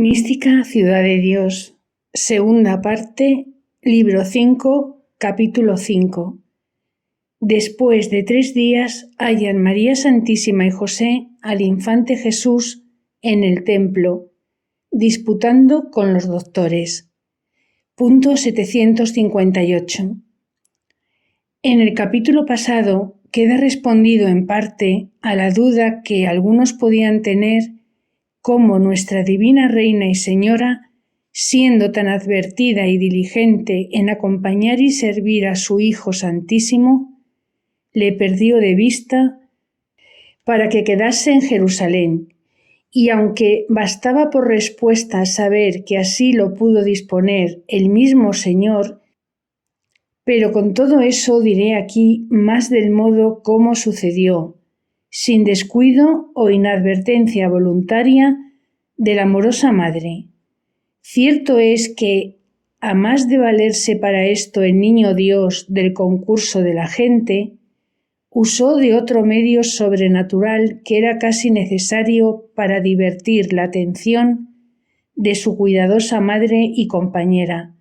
Mística Ciudad de Dios, segunda parte, libro 5, capítulo 5. Después de 3 días hallan María Santísima y José al infante Jesús en el templo, disputando con los doctores. Punto 758. En el capítulo pasado queda respondido en parte a la duda que algunos podían tener cómo nuestra divina Reina y Señora, siendo tan advertida y diligente en acompañar y servir a su Hijo Santísimo, le perdió de vista para que quedase en Jerusalén, y aunque bastaba por respuesta saber que así lo pudo disponer el mismo Señor, pero con todo eso diré aquí más del modo cómo sucedió, sin descuido o inadvertencia voluntaria de la amorosa Madre. Cierto es que, a más de valerse para esto el Niño Dios del concurso de la gente, usó de otro medio sobrenatural que era casi necesario para divertir la atención de su cuidadosa madre y compañera,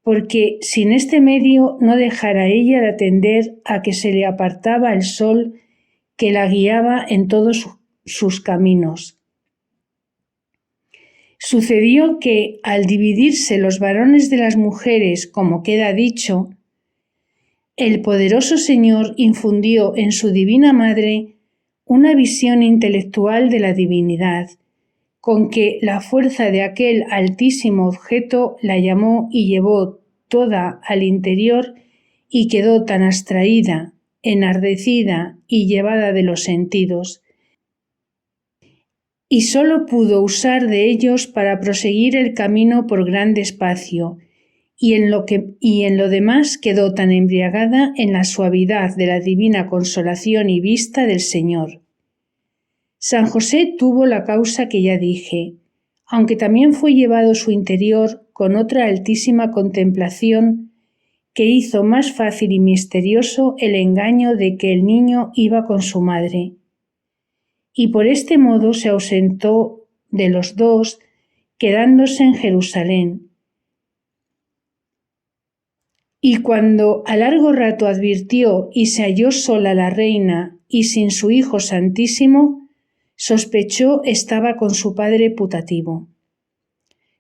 porque sin este medio no dejara ella de atender a que se le apartaba el sol que la guiaba en todos sus caminos. Sucedió que, al dividirse los varones de las mujeres, como queda dicho, el poderoso Señor infundió en su divina Madre una visión intelectual de la divinidad, con que la fuerza de aquel altísimo objeto la llamó y llevó toda al interior y quedó tan abstraída, enardecida y llevada de los sentidos, y sólo pudo usar de ellos para proseguir el camino por grande espacio, y en lo demás quedó tan embriagada en la suavidad de la divina consolación y vista del Señor. San José tuvo la causa que ya dije, aunque también fue llevado su interior con otra altísima contemplación que hizo más fácil y misterioso el engaño de que el niño iba con su madre. Y por este modo se ausentó de los dos, quedándose en Jerusalén. Y cuando a largo rato advirtió y se halló sola la reina y sin su Hijo Santísimo, sospechó estaba con su padre putativo.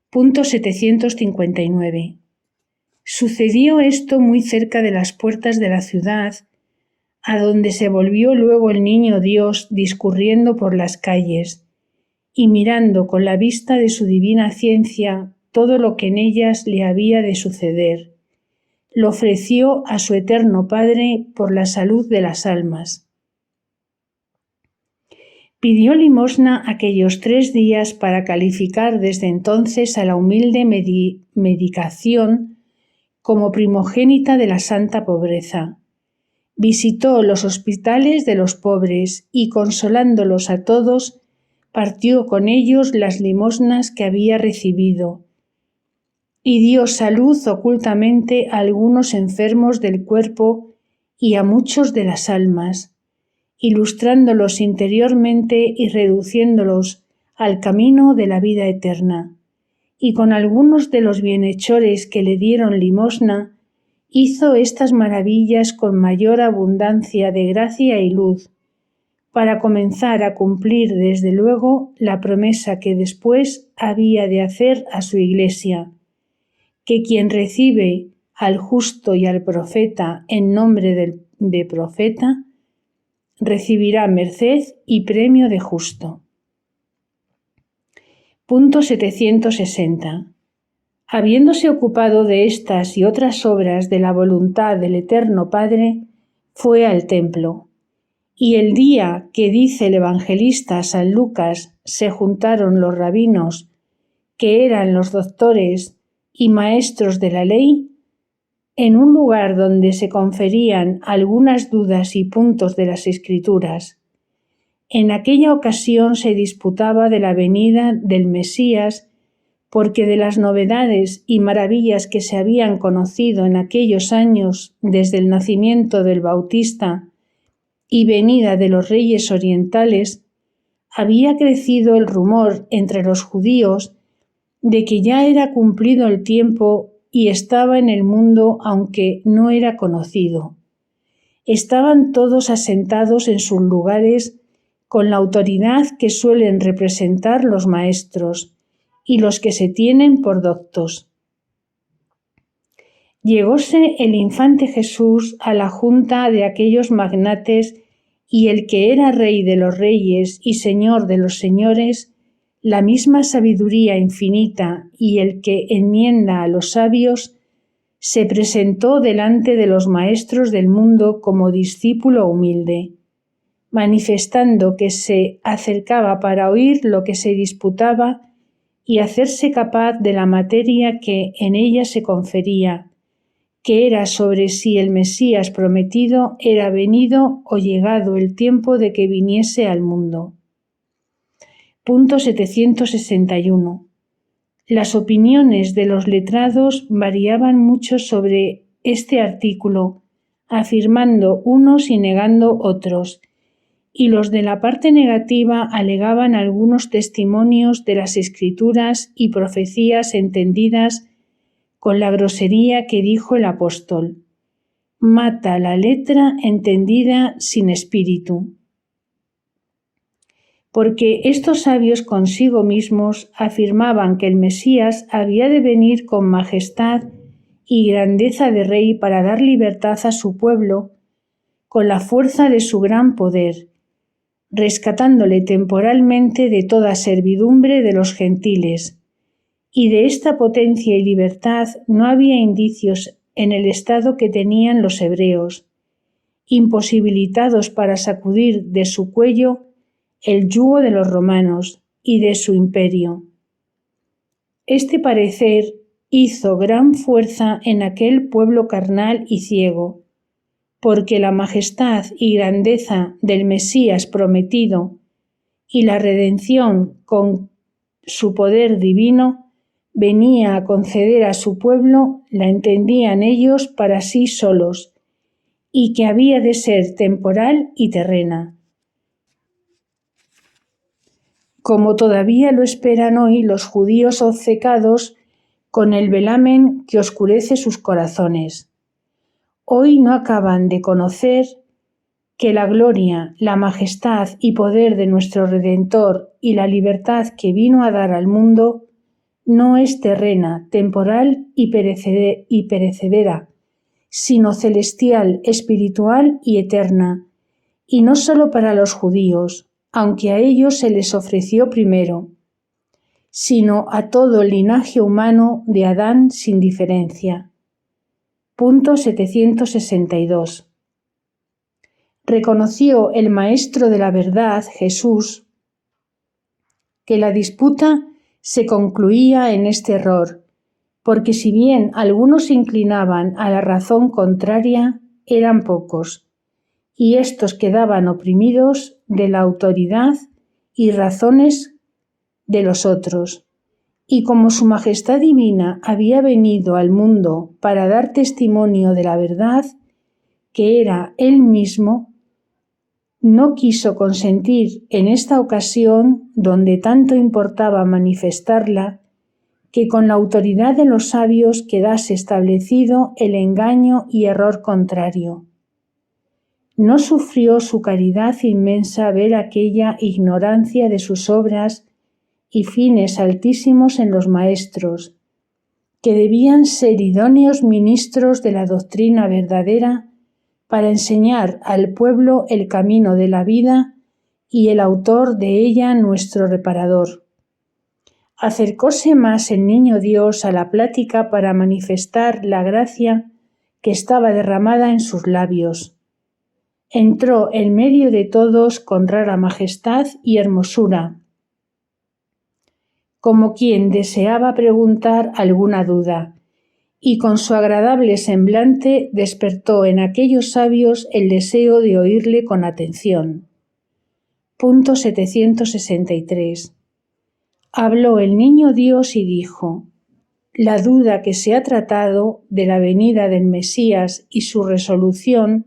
Punto 759. Sucedió esto muy cerca de las puertas de la ciudad, a donde se volvió luego el Niño Dios discurriendo por las calles, y mirando con la vista de su divina ciencia todo lo que en ellas le había de suceder, lo ofreció a su eterno Padre por la salud de las almas. Pidió limosna aquellos 3 días para calificar desde entonces a la humilde medicación como primogénita de la santa pobreza. Visitó los hospitales de los pobres y, consolándolos a todos, partió con ellos las limosnas que había recibido y dio salud ocultamente a algunos enfermos del cuerpo y a muchos de las almas, ilustrándolos interiormente y reduciéndolos al camino de la vida eterna. Y con algunos de los bienhechores que le dieron limosna, hizo estas maravillas con mayor abundancia de gracia y luz, para comenzar a cumplir desde luego la promesa que después había de hacer a su Iglesia, que quien recibe al justo y al profeta en nombre de profeta, recibirá merced y premio de justo. Punto 760. Habiéndose ocupado de estas y otras obras de la voluntad del Eterno Padre, fue al templo. Y el día que dice el evangelista San Lucas se juntaron los rabinos, que eran los doctores y maestros de la ley, en un lugar donde se conferían algunas dudas y puntos de las Escrituras. En aquella ocasión se disputaba de la venida del Mesías, porque de las novedades y maravillas que se habían conocido en aquellos años desde el nacimiento del Bautista y venida de los reyes orientales, había crecido el rumor entre los judíos de que ya era cumplido el tiempo y estaba en el mundo aunque no era conocido. Estaban todos asentados en sus lugares con la autoridad que suelen representar los maestros y los que se tienen por doctos. Llegóse el infante Jesús a la junta de aquellos magnates y el que era rey de los reyes y señor de los señores, la misma sabiduría infinita y el que enmienda a los sabios, se presentó delante de los maestros del mundo como discípulo humilde, manifestando que se acercaba para oír lo que se disputaba y hacerse capaz de la materia que en ella se confería, que era sobre si el Mesías prometido era venido o llegado el tiempo de que viniese al mundo. Punto 761. Las opiniones de los letrados variaban mucho sobre este artículo, afirmando unos y negando otros, y los de la parte negativa alegaban algunos testimonios de las Escrituras y profecías entendidas con la grosería que dijo el apóstol: mata la letra entendida sin espíritu. Porque estos sabios consigo mismos afirmaban que el Mesías había de venir con majestad y grandeza de rey para dar libertad a su pueblo con la fuerza de su gran poder, rescatándole temporalmente de toda servidumbre de los gentiles. Y de esta potencia y libertad no había indicios en el estado que tenían los hebreos, imposibilitados para sacudir de su cuello el yugo de los romanos y de su imperio. Este parecer hizo gran fuerza en aquel pueblo carnal y ciego, porque la majestad y grandeza del Mesías prometido y la redención con su poder divino venía a conceder a su pueblo la entendían ellos para sí solos, y que había de ser temporal y terrena, como todavía lo esperan hoy los judíos obcecados con el velamen que oscurece sus corazones. Hoy no acaban de conocer que la gloria, la majestad y poder de nuestro Redentor y la libertad que vino a dar al mundo no es terrena, temporal y perecedera, sino celestial, espiritual y eterna, y no sólo para los judíos, aunque a ellos se les ofreció primero, sino a todo el linaje humano de Adán sin diferencia. Punto 762. Reconoció el Maestro de la verdad, Jesús, que la disputa se concluía en este error, porque si bien algunos se inclinaban a la razón contraria, eran pocos, y éstos quedaban oprimidos de la autoridad y razones de los otros. Y como su majestad divina había venido al mundo para dar testimonio de la verdad, que era él mismo, no quiso consentir en esta ocasión, donde tanto importaba manifestarla, que con la autoridad de los sabios quedase establecido el engaño y error contrario. No sufrió su caridad inmensa ver aquella ignorancia de sus obras y fines altísimos en los maestros, que debían ser idóneos ministros de la doctrina verdadera para enseñar al pueblo el camino de la vida y el autor de ella nuestro reparador. Acercóse más el niño Dios a la plática para manifestar la gracia que estaba derramada en sus labios. Entró en medio de todos con rara majestad y hermosura, como quien deseaba preguntar alguna duda, y con su agradable semblante despertó en aquellos sabios el deseo de oírle con atención. Punto 763. Habló el niño Dios y dijo: la duda que se ha tratado de la venida del Mesías y su resolución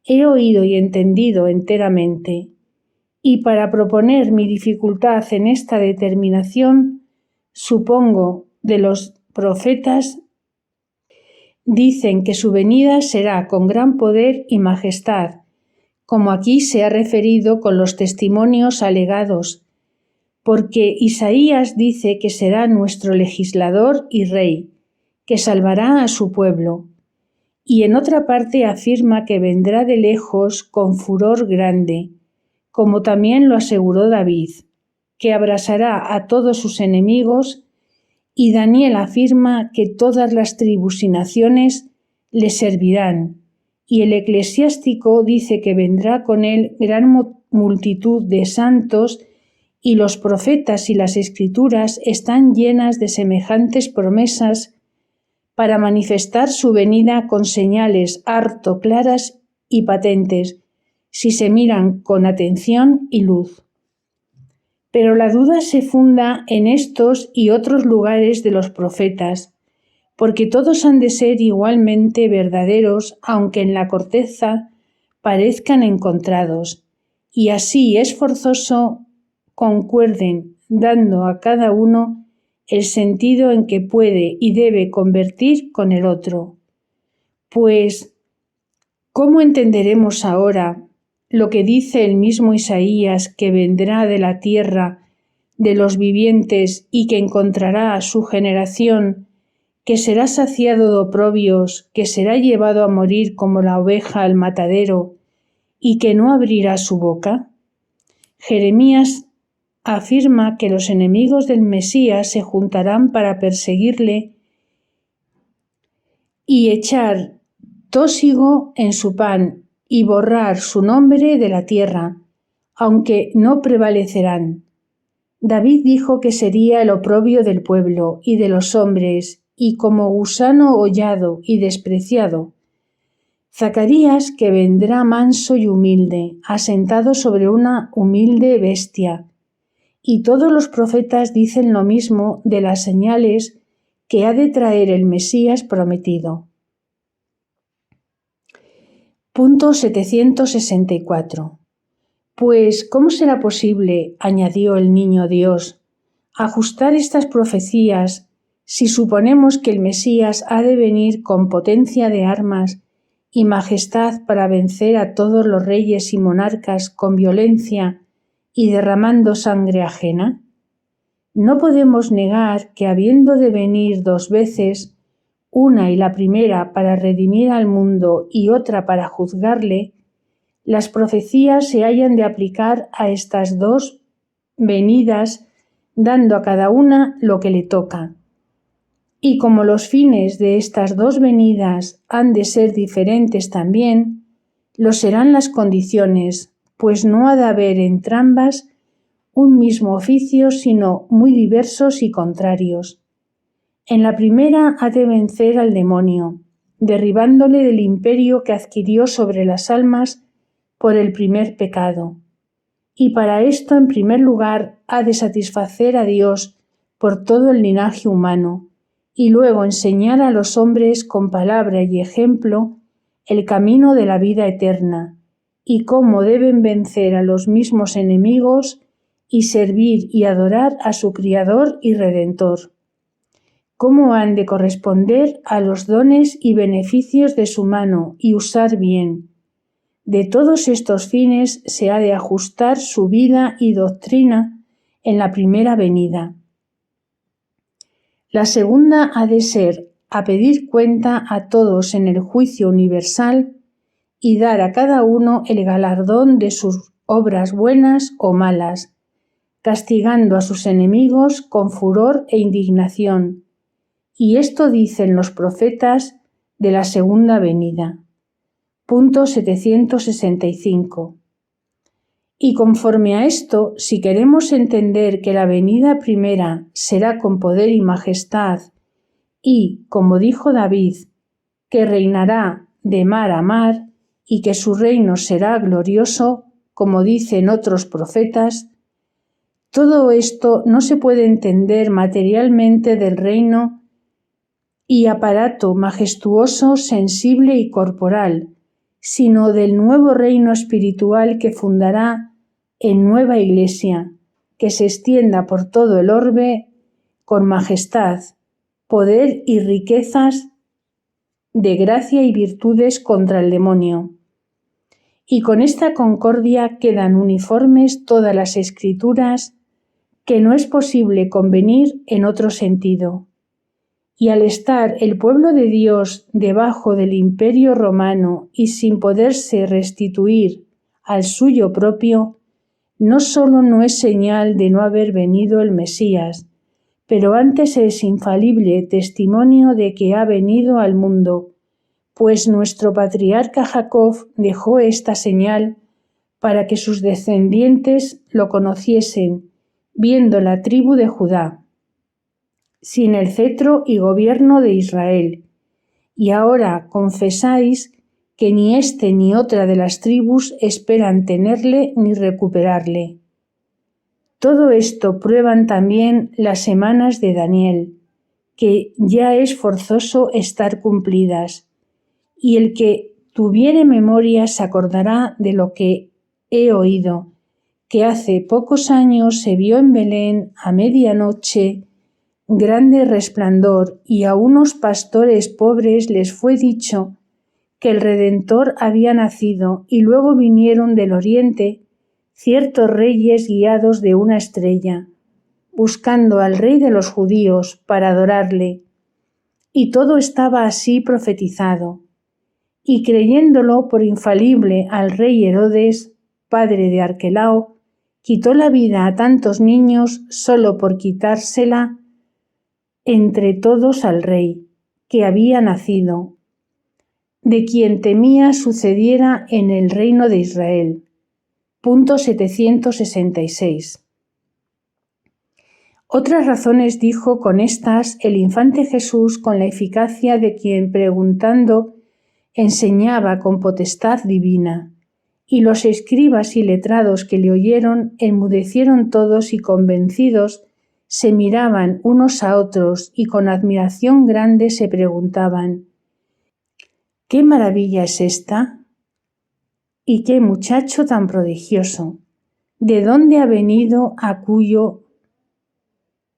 he oído y entendido enteramente, y para proponer mi dificultad en esta determinación supongo, de los profetas, dicen que su venida será con gran poder y majestad, como aquí se ha referido con los testimonios alegados, porque Isaías dice que será nuestro legislador y rey, que salvará a su pueblo, y en otra parte afirma que vendrá de lejos con furor grande, como también lo aseguró David, que abrasará a todos sus enemigos, y Daniel afirma que todas las tribus y naciones le servirán, y el eclesiástico dice que vendrá con él gran multitud de santos, y los profetas y las escrituras están llenas de semejantes promesas para manifestar su venida con señales harto claras y patentes, si se miran con atención y luz. Pero la duda se funda en estos y otros lugares de los profetas, porque todos han de ser igualmente verdaderos, aunque en la corteza parezcan encontrados, y así es forzoso concuerden, dando a cada uno el sentido en que puede y debe convertir con el otro. Pues, ¿cómo entenderemos ahora lo que dice el mismo Isaías, que vendrá de la tierra de los vivientes y que encontrará a su generación, que será saciado de oprobios, que será llevado a morir como la oveja al matadero y que no abrirá su boca? Jeremías afirma que los enemigos del Mesías se juntarán para perseguirle y echar tósigo en su pan y borrar su nombre de la tierra, aunque no prevalecerán. David dijo que sería el oprobio del pueblo y de los hombres, y como gusano hollado y despreciado. Zacarías que vendrá manso y humilde, asentado sobre una humilde bestia. Y todos los profetas dicen lo mismo de las señales que ha de traer el Mesías prometido. Punto 764. Pues, ¿cómo será posible, añadió el niño Dios, ajustar estas profecías si suponemos que el Mesías ha de venir con potencia de armas y majestad para vencer a todos los reyes y monarcas con violencia y derramando sangre ajena? No podemos negar que habiendo de venir dos veces, una y la primera para redimir al mundo y otra para juzgarle, las profecías se hayan de aplicar a estas dos venidas, dando a cada una lo que le toca. Y como los fines de estas dos venidas han de ser diferentes también, lo serán las condiciones, pues no ha de haber entrambas un mismo oficio, sino muy diversos y contrarios. En la primera ha de vencer al demonio, derribándole del imperio que adquirió sobre las almas por el primer pecado. Y para esto, en primer lugar, ha de satisfacer a Dios por todo el linaje humano, y luego enseñar a los hombres con palabra y ejemplo el camino de la vida eterna, y cómo deben vencer a los mismos enemigos y servir y adorar a su Criador y Redentor. Cómo han de corresponder a los dones y beneficios de su mano y usar bien. De todos estos fines se ha de ajustar su vida y doctrina en la primera venida. La segunda ha de ser a pedir cuenta a todos en el juicio universal y dar a cada uno el galardón de sus obras buenas o malas, castigando a sus enemigos con furor e indignación. Y esto dicen los profetas de la segunda venida. Punto 765. Y conforme a esto, si queremos entender que la venida primera será con poder y majestad, y, como dijo David, que reinará de mar a mar, y que su reino será glorioso, como dicen otros profetas, todo esto no se puede entender materialmente del reino y aparato majestuoso, sensible y corporal, sino del nuevo reino espiritual que fundará en nueva iglesia, que se extienda por todo el orbe con majestad, poder y riquezas de gracia y virtudes contra el demonio. Y con esta concordia quedan uniformes todas las escrituras, que no es posible convenir en otro sentido. Y al estar el pueblo de Dios debajo del imperio romano y sin poderse restituir al suyo propio, no solo no es señal de no haber venido el Mesías, pero antes es infalible testimonio de que ha venido al mundo, pues nuestro patriarca Jacob dejó esta señal para que sus descendientes lo conociesen, viendo la tribu de Judá, sin el cetro y gobierno de Israel. Y ahora confesáis que ni éste ni otra de las tribus esperan tenerle ni recuperarle. Todo esto prueban también las semanas de Daniel, que ya es forzoso estar cumplidas, y el que tuviere memoria se acordará de lo que he oído, que hace pocos años se vio en Belén a medianoche grande resplandor, y a unos pastores pobres les fue dicho que el Redentor había nacido, y luego vinieron del oriente ciertos reyes guiados de una estrella, buscando al Rey de los judíos para adorarle. Y todo estaba así profetizado. Y creyéndolo por infalible al rey Herodes, padre de Arquelao, quitó la vida a tantos niños solo por quitársela entre todos al rey, que había nacido, de quien temía sucediera en el reino de Israel. Punto 766. Otras razones dijo con estas el infante Jesús con la eficacia de quien preguntando enseñaba con potestad divina, y los escribas y letrados que le oyeron enmudecieron todos y convencidos se miraban unos a otros y con admiración grande se preguntaban: ¿qué maravilla es esta? ¿Y qué muchacho tan prodigioso? ¿De dónde ha venido a cuyo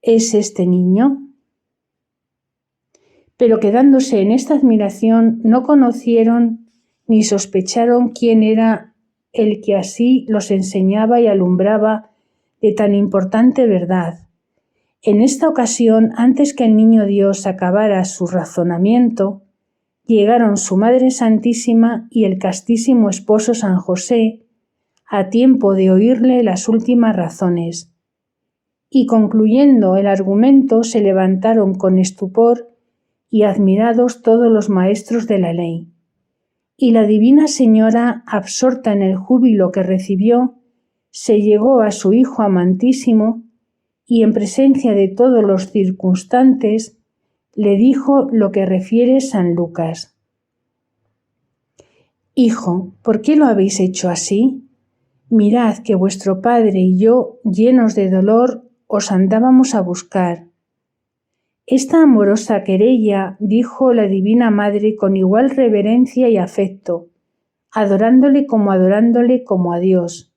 es este niño? Pero quedándose en esta admiración no conocieron ni sospecharon quién era el que así los enseñaba y alumbraba de tan importante verdad. En esta ocasión, antes que el niño Dios acabara su razonamiento, llegaron su Madre Santísima y el castísimo esposo San José, a tiempo de oírle las últimas razones. Y concluyendo el argumento se levantaron con estupor y admirados todos los maestros de la ley. Y la Divina Señora, absorta en el júbilo que recibió, se llegó a su Hijo amantísimo y en presencia de todos los circunstantes le dijo lo que refiere San Lucas: Hijo, ¿por qué lo habéis hecho así? Mirad que vuestro padre y yo, llenos de dolor, os andábamos a buscar. Esta amorosa querella dijo la Divina Madre con igual reverencia y afecto, adorándole como a Dios,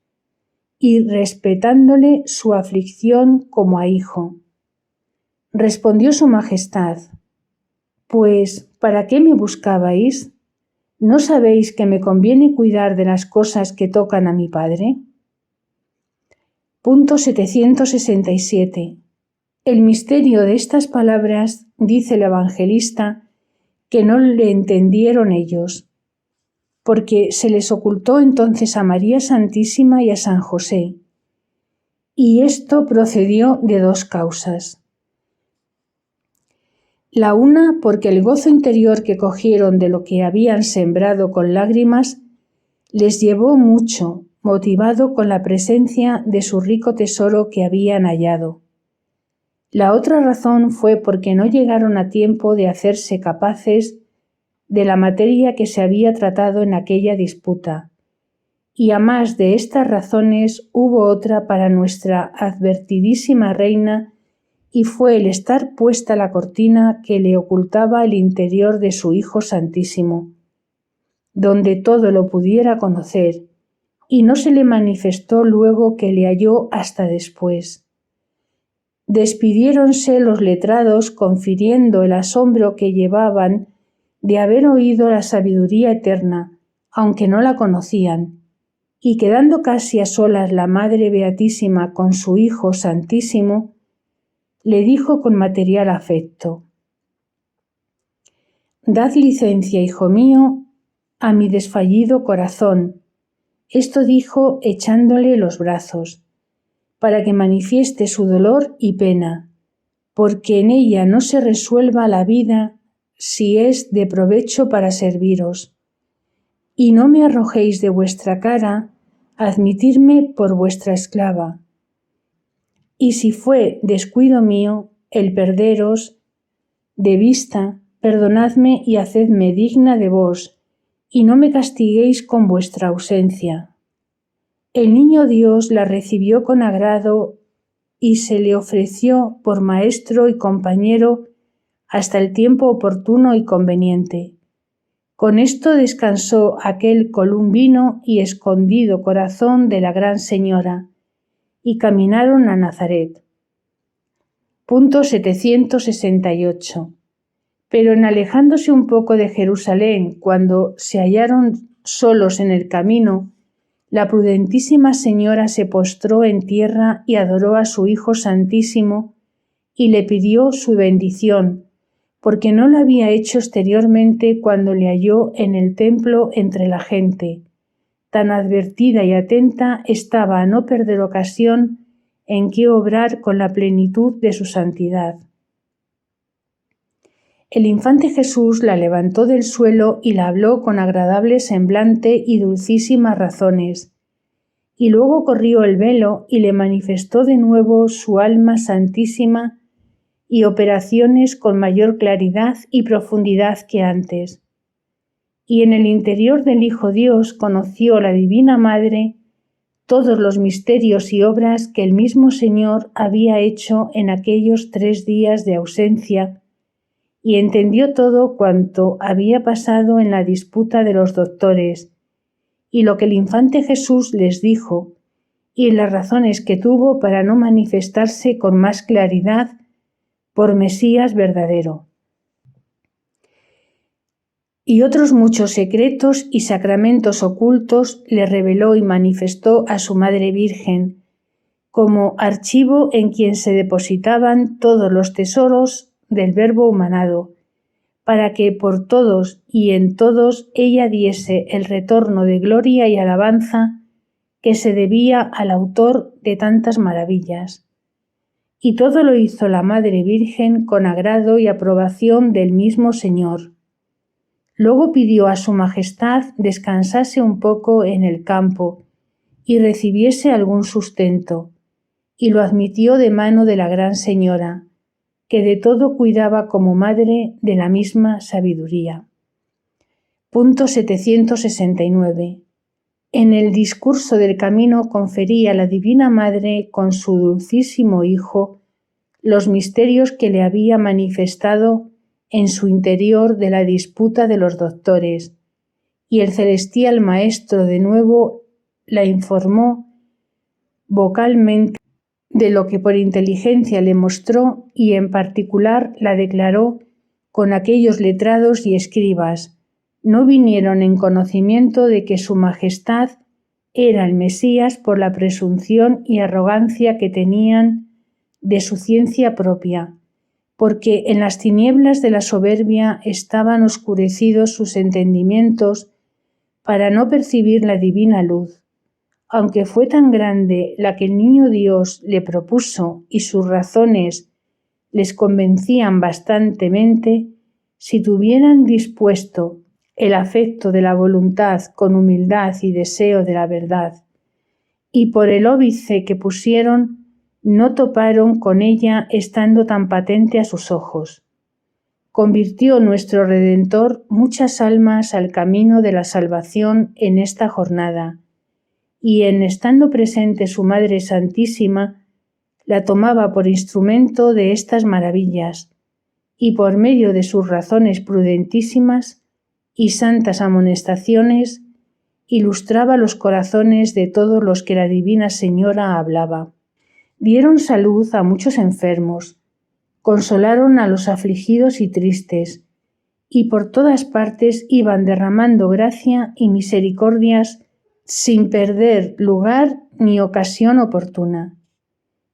y respetándole su aflicción como a hijo. Respondió su Majestad: Pues, ¿para qué me buscabais? ¿No sabéis que me conviene cuidar de las cosas que tocan a mi Padre? Punto 767. El misterio de estas palabras, dice el evangelista, que no le entendieron ellos, porque se les ocultó entonces a María Santísima y a San José, y esto procedió de dos causas. La una, porque el gozo interior que cogieron de lo que habían sembrado con lágrimas les llevó mucho, motivado con la presencia de su rico tesoro que habían hallado. La otra razón fue porque no llegaron a tiempo de hacerse capaces de la materia que se había tratado en aquella disputa. Y a más de estas razones hubo otra para nuestra advertidísima reina, y fue el estar puesta la cortina que le ocultaba el interior de su Hijo Santísimo, donde todo lo pudiera conocer, y no se le manifestó luego que le halló hasta después. Despidiéronse los letrados confiriendo el asombro que llevaban de haber oído la sabiduría eterna, aunque no la conocían, y quedando casi a solas la Madre Beatísima con su Hijo Santísimo, le dijo con material afecto: «Dad licencia, hijo mío, a mi desfallido corazón», esto dijo echándole los brazos, «para que manifieste su dolor y pena, porque en ella no se resuelva la vida si es de provecho para serviros. Y no me arrojéis de vuestra cara admitirme por vuestra esclava. Y si fue descuido mío el perderos de vista, perdonadme y hacedme digna de vos, y no me castiguéis con vuestra ausencia». El niño Dios la recibió con agrado y se le ofreció por maestro y compañero hasta el tiempo oportuno y conveniente. Con esto descansó aquel columbino y escondido corazón de la Gran Señora, y caminaron a Nazaret. Punto 768. Pero en alejándose un poco de Jerusalén, cuando se hallaron solos en el camino, la prudentísima señora se postró en tierra y adoró a su Hijo Santísimo y le pidió su bendición, porque no lo había hecho exteriormente cuando le halló en el templo entre la gente. Tan advertida y atenta estaba a no perder ocasión en que obrar con la plenitud de su santidad. El infante Jesús la levantó del suelo y la habló con agradable semblante y dulcísimas razones, y luego corrió el velo y le manifestó de nuevo su alma santísima y operaciones con mayor claridad y profundidad que antes. Y en el interior del Hijo Dios conoció la Divina Madre todos los misterios y obras que el mismo Señor había hecho en aquellos 3 días de ausencia, y entendió todo cuanto había pasado en la disputa de los doctores, y lo que el infante Jesús les dijo, y las razones que tuvo para no manifestarse con más claridad por Mesías verdadero. Y otros muchos secretos y sacramentos ocultos le reveló y manifestó a su Madre Virgen, como archivo en quien se depositaban todos los tesoros del Verbo humanado, para que por todos y en todos ella diese el retorno de gloria y alabanza que se debía al autor de tantas maravillas. Y todo lo hizo la Madre Virgen con agrado y aprobación del mismo Señor. Luego pidió a su Majestad descansase un poco en el campo y recibiese algún sustento, y lo admitió de mano de la Gran Señora, que de todo cuidaba como madre de la misma sabiduría. Punto 769. En el discurso del camino confería la Divina Madre con su dulcísimo Hijo los misterios que le había manifestado en su interior de la disputa de los doctores, y el celestial Maestro de nuevo la informó vocalmente de lo que por inteligencia le mostró y en particular la declaró con aquellos letrados y escribas, no vinieron en conocimiento de que su Majestad era el Mesías por la presunción y arrogancia que tenían de su ciencia propia, porque en las tinieblas de la soberbia estaban oscurecidos sus entendimientos para no percibir la divina luz. Aunque fue tan grande la que el niño Dios le propuso y sus razones les convencían bastantemente, si tuvieran dispuesto el afecto de la voluntad con humildad y deseo de la verdad, y por el óbice que pusieron, no toparon con ella estando tan patente a sus ojos. Convirtió nuestro Redentor muchas almas al camino de la salvación en esta jornada, y en estando presente su Madre Santísima, la tomaba por instrumento de estas maravillas, y por medio de sus razones prudentísimas y santas amonestaciones, ilustraba los corazones de todos los que la Divina Señora hablaba. dieron salud a muchos enfermos, consolaron a los afligidos y tristes, y por todas partes iban derramando gracia y misericordias sin perder lugar ni ocasión oportuna.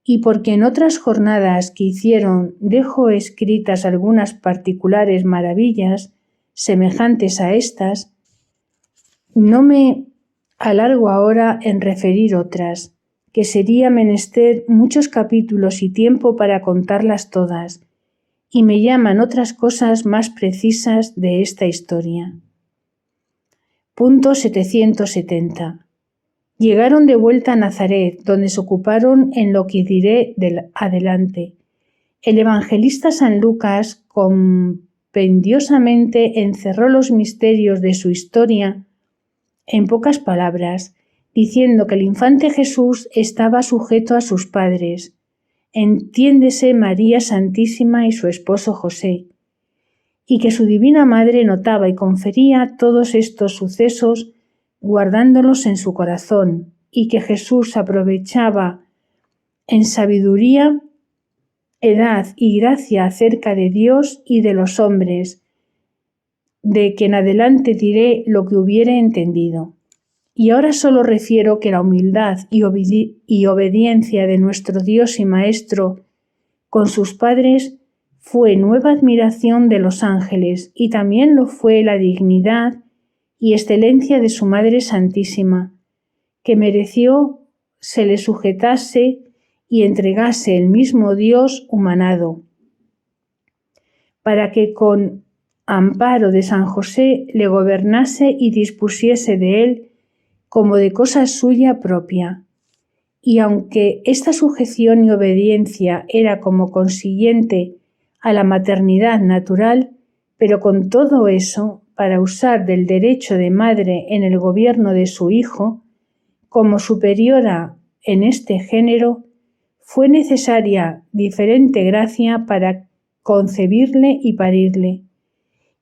Y porque en otras jornadas que hicieron dejo escritas algunas particulares maravillas semejantes a estas, no me alargo ahora en referir otras, que sería menester muchos capítulos y tiempo para contarlas todas, y me llaman otras cosas más precisas de esta historia. Punto 770. Llegaron de vuelta a Nazaret, donde se ocuparon en lo que diré adelante. El evangelista San Lucas compendiosamente encerró los misterios de su historia en pocas palabras, diciendo que el infante Jesús estaba sujeto a sus padres, entiéndese María Santísima y su esposo José, y que su divina madre notaba y confería todos estos sucesos guardándolos en su corazón, y que Jesús aprovechaba en sabiduría, edad y gracia acerca de Dios y de los hombres, de que en adelante diré lo que hubiere entendido. Y ahora solo refiero que la humildad y obediencia de nuestro Dios y Maestro con sus padres fue nueva admiración de los ángeles, y también lo fue la dignidad y excelencia de su Madre Santísima, que mereció se le sujetase y entregase el mismo Dios humanado, para que con amparo de San José le gobernase y dispusiese de él como de cosa suya propia. Y aunque esta sujeción y obediencia era como consiguiente a la maternidad natural, pero con todo eso, para usar del derecho de madre en el gobierno de su hijo, como superiora en este género, fue necesaria diferente gracia para concebirle y parirle.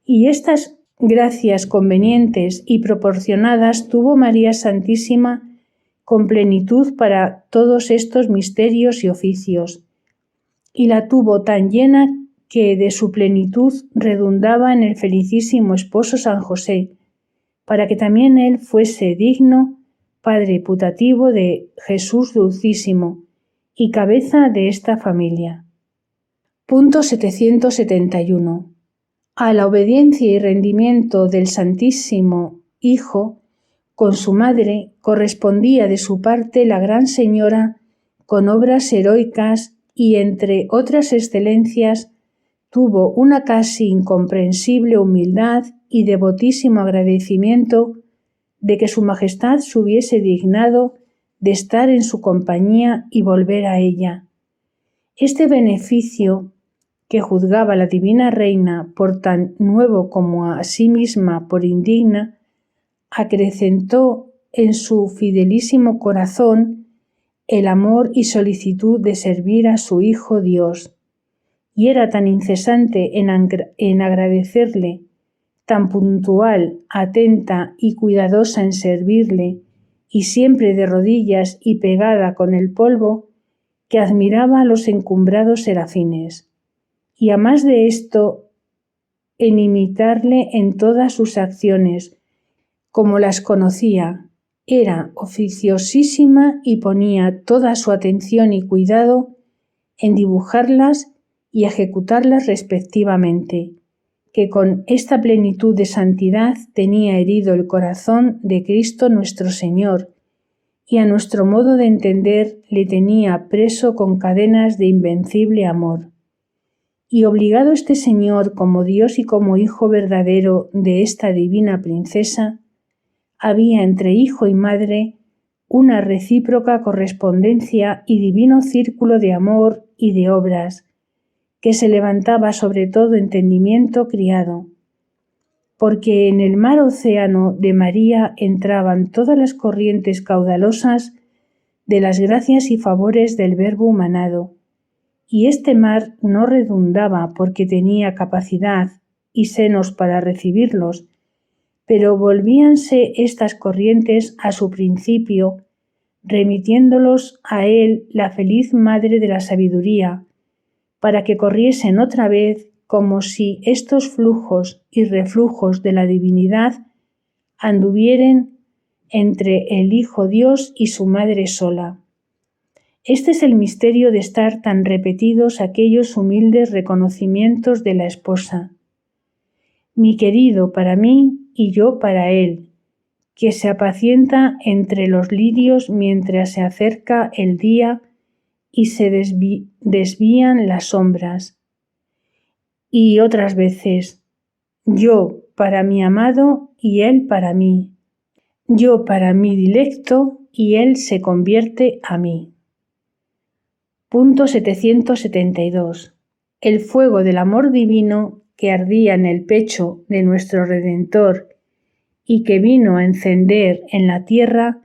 Y estas gracias convenientes y proporcionadas tuvo María Santísima con plenitud para todos estos misterios y oficios, y la tuvo tan llena que de su plenitud redundaba en el felicísimo esposo San José, para que también él fuese digno padre putativo de Jesús Dulcísimo y cabeza de esta familia. Punto 771. A la obediencia y rendimiento del Santísimo Hijo con su madre correspondía de su parte la Gran Señora con obras heroicas y entre otras excelencias tuvo una casi incomprensible humildad y devotísimo agradecimiento de que su Majestad se hubiese dignado de estar en su compañía y volver a ella. Este beneficio que juzgaba la divina reina por tan nuevo como a sí misma por indigna, acrecentó en su fidelísimo corazón el amor y solicitud de servir a su Hijo Dios, y era tan incesante en agradecerle, tan puntual, atenta y cuidadosa en servirle, y siempre de rodillas y pegada con el polvo, que admiraba a los encumbrados serafines. Y a más de esto, en imitarle en todas sus acciones, como las conocía, era oficiosísima y ponía toda su atención y cuidado en dibujarlas y ejecutarlas respectivamente, que con esta plenitud de santidad tenía herido el corazón de Cristo nuestro Señor, y a nuestro modo de entender le tenía preso con cadenas de invencible amor. Y obligado este Señor como Dios y como Hijo verdadero de esta divina princesa, había entre hijo y madre una recíproca correspondencia y divino círculo de amor y de obras, que se levantaba sobre todo entendimiento criado, porque en el mar océano de María entraban todas las corrientes caudalosas de las gracias y favores del Verbo humanado, y este mar no redundaba porque tenía capacidad y senos para recibirlos, pero volvíanse estas corrientes a su principio remitiéndolos a él la feliz madre de la sabiduría, para que corriesen otra vez como si estos flujos y reflujos de la divinidad anduvieren entre el Hijo Dios y su Madre sola. Este es el misterio de estar tan repetidos aquellos humildes reconocimientos de la esposa. Mi querido para mí y yo para él, que se apacienta entre los lirios mientras se acerca el día y se desvían las sombras. Y otras veces, yo para mi amado y él para mí, yo para mi dilecto y él se convierte a mí. Punto 772. El fuego del amor divino que ardía en el pecho de nuestro Redentor y que vino a encender en la tierra,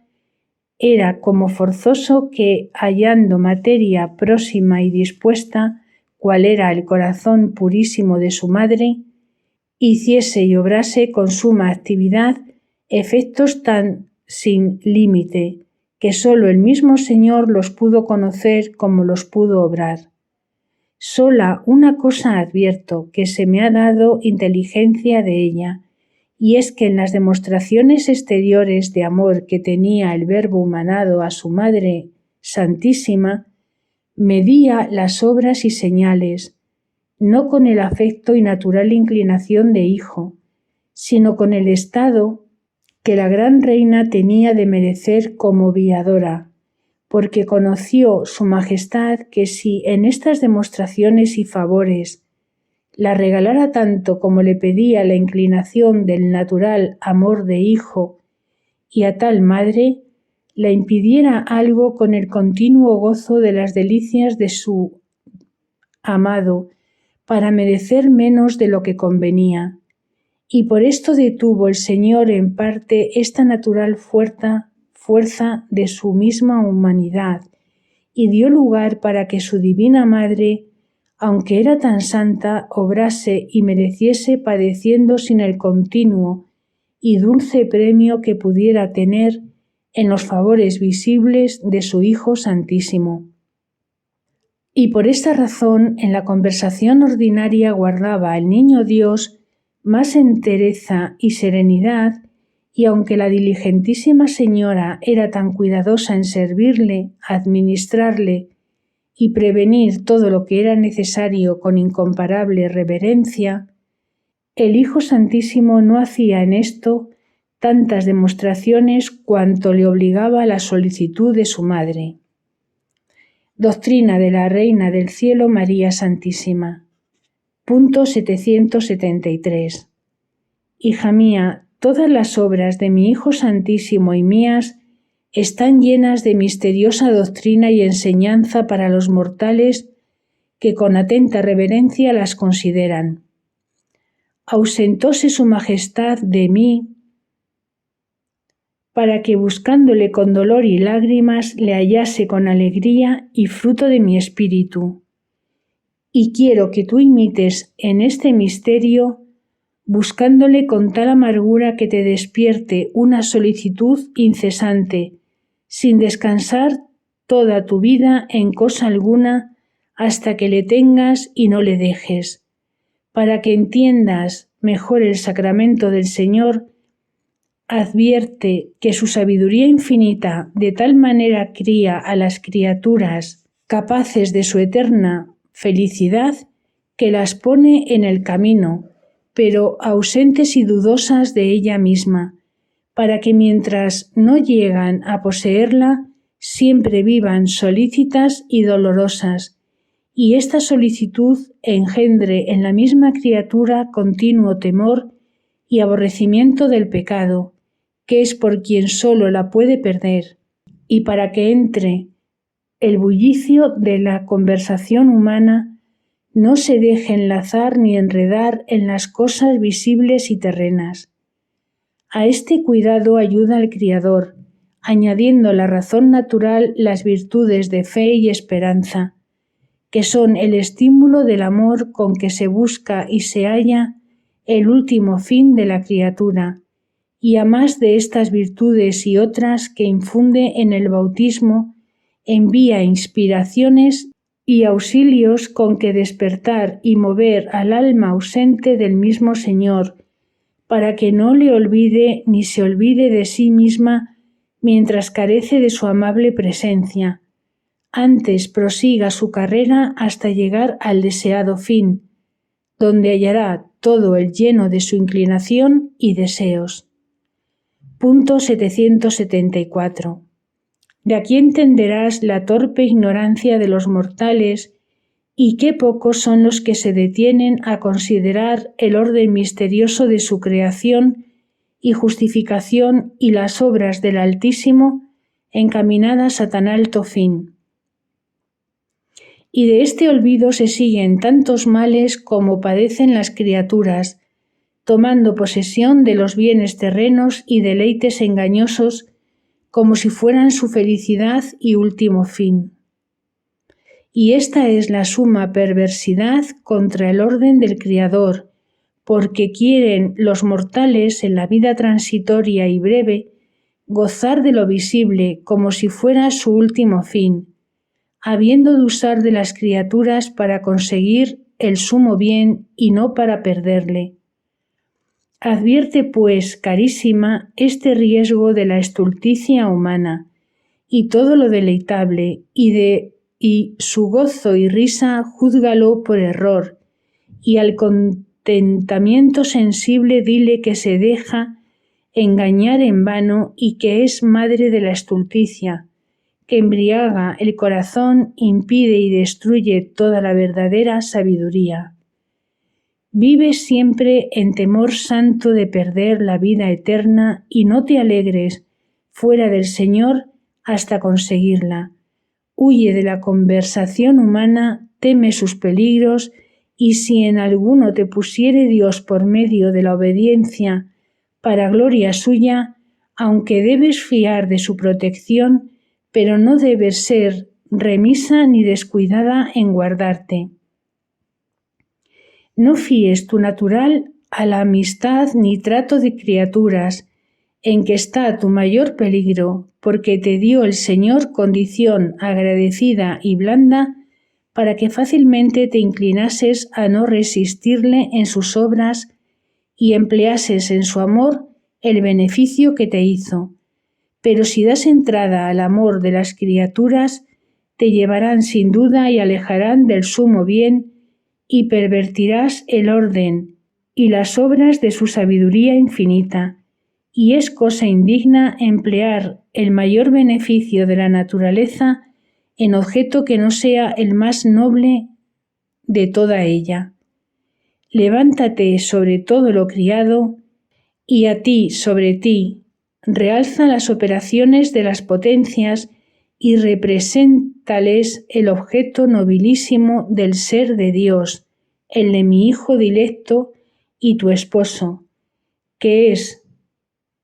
era como forzoso que, hallando materia próxima y dispuesta, cual era el corazón purísimo de su madre, hiciese y obrase con suma actividad efectos tan sin límite, que sólo el mismo Señor los pudo conocer como los pudo obrar. Sola una cosa advierto, que se me ha dado inteligencia de ella, y es que en las demostraciones exteriores de amor que tenía el Verbo humanado a su Madre Santísima, medía las obras y señales, no con el afecto y natural inclinación de hijo, sino con el estado que la gran reina tenía de merecer como viadora, porque conoció su majestad que si en estas demostraciones y favores la regalara tanto como le pedía la inclinación del natural amor de hijo, y a tal madre la impidiera algo con el continuo gozo de las delicias de su amado, para merecer menos de lo que convenía. Y por esto detuvo el Señor en parte esta natural fuerza de su misma humanidad, y dio lugar para que su divina madre, aunque era tan santa, obrase y mereciese padeciendo sin el continuo y dulce premio que pudiera tener en los favores visibles de su Hijo Santísimo. Y por esta razón en la conversación ordinaria guardaba el niño Dios más entereza y serenidad, y aunque la diligentísima señora era tan cuidadosa en servirle, administrarle y prevenir todo lo que era necesario con incomparable reverencia, el Hijo Santísimo no hacía en esto tantas demostraciones cuanto le obligaba la solicitud de su madre. Doctrina de la Reina del Cielo María Santísima. Punto 773. Hija mía, todas las obras de mi Hijo Santísimo y mías están llenas de misteriosa doctrina y enseñanza para los mortales que con atenta reverencia las consideran. Ausentóse su majestad de mí para que buscándole con dolor y lágrimas le hallase con alegría y fruto de mi espíritu. Y quiero que tú imites en este misterio, buscándole con tal amargura que te despierte una solicitud incesante, sin descansar toda tu vida en cosa alguna, hasta que le tengas y no le dejes, para que entiendas mejor el sacramento del Señor. Advierte que su sabiduría infinita de tal manera cría a las criaturas capaces de su eterna felicidad que las pone en el camino, pero ausentes y dudosas de ella misma, para que mientras no llegan a poseerla, siempre vivan solícitas y dolorosas, y esta solicitud engendre en la misma criatura continuo temor y aborrecimiento del pecado, que es por quien solo la puede perder, y para que entre el bullicio de la conversación humana no se deje enlazar ni enredar en las cosas visibles y terrenas. A este cuidado ayuda el Criador, añadiendo a la razón natural las virtudes de fe y esperanza, que son el estímulo del amor con que se busca y se halla el último fin de la criatura, y a más de estas virtudes y otras que infunde en el bautismo, envía inspiraciones y auxilios con que despertar y mover al alma ausente del mismo Señor, para que no le olvide ni se olvide de sí misma mientras carece de su amable presencia. Antes prosiga su carrera hasta llegar al deseado fin, donde hallará todo el lleno de su inclinación y deseos. Punto 774. De aquí entenderás la torpe ignorancia de los mortales y qué pocos son los que se detienen a considerar el orden misterioso de su creación y justificación y las obras del Altísimo encaminadas a tan alto fin. Y de este olvido se siguen tantos males como padecen las criaturas, tomando posesión de los bienes terrenos y deleites engañosos como si fueran su felicidad y último fin. Y esta es la suma perversidad contra el orden del Criador, porque quieren los mortales en la vida transitoria y breve gozar de lo visible como si fuera su último fin, habiendo de usar de las criaturas para conseguir el sumo bien y no para perderle. Advierte, pues, carísima, este riesgo de la estulticia humana, y todo lo deleitable, y su gozo y risa júzgalo por error, y al contentamiento sensible dile que se deja engañar en vano y que es madre de la estulticia, que embriaga el corazón, impide y destruye toda la verdadera sabiduría. Vive siempre en temor santo de perder la vida eterna y no te alegres fuera del Señor hasta conseguirla. Huye de la conversación humana, teme sus peligros, y si en alguno te pusiere Dios por medio de la obediencia para gloria suya, aunque debes fiar de su protección, pero no debes ser remisa ni descuidada en guardarte. No fíes tu natural a la amistad ni trato de criaturas, en que está tu mayor peligro, porque te dio el Señor condición agradecida y blanda para que fácilmente te inclinases a no resistirle en sus obras y empleases en su amor el beneficio que te hizo. Pero si das entrada al amor de las criaturas, te llevarán sin duda y alejarán del sumo bien, y pervertirás el orden y las obras de su sabiduría infinita, y es cosa indigna emplear el mayor beneficio de la naturaleza en objeto que no sea el más noble de toda ella. Levántate sobre todo lo criado, y a ti sobre ti realza las operaciones de las potencias y represéntales el objeto nobilísimo del ser de Dios, el de mi Hijo dilecto y tu esposo, que es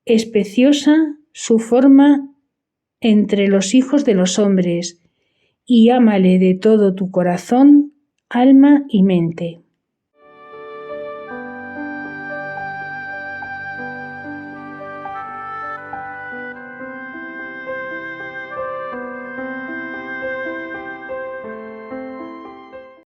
especiosa su forma entre los hijos de los hombres, y ámale de todo tu corazón, alma y mente.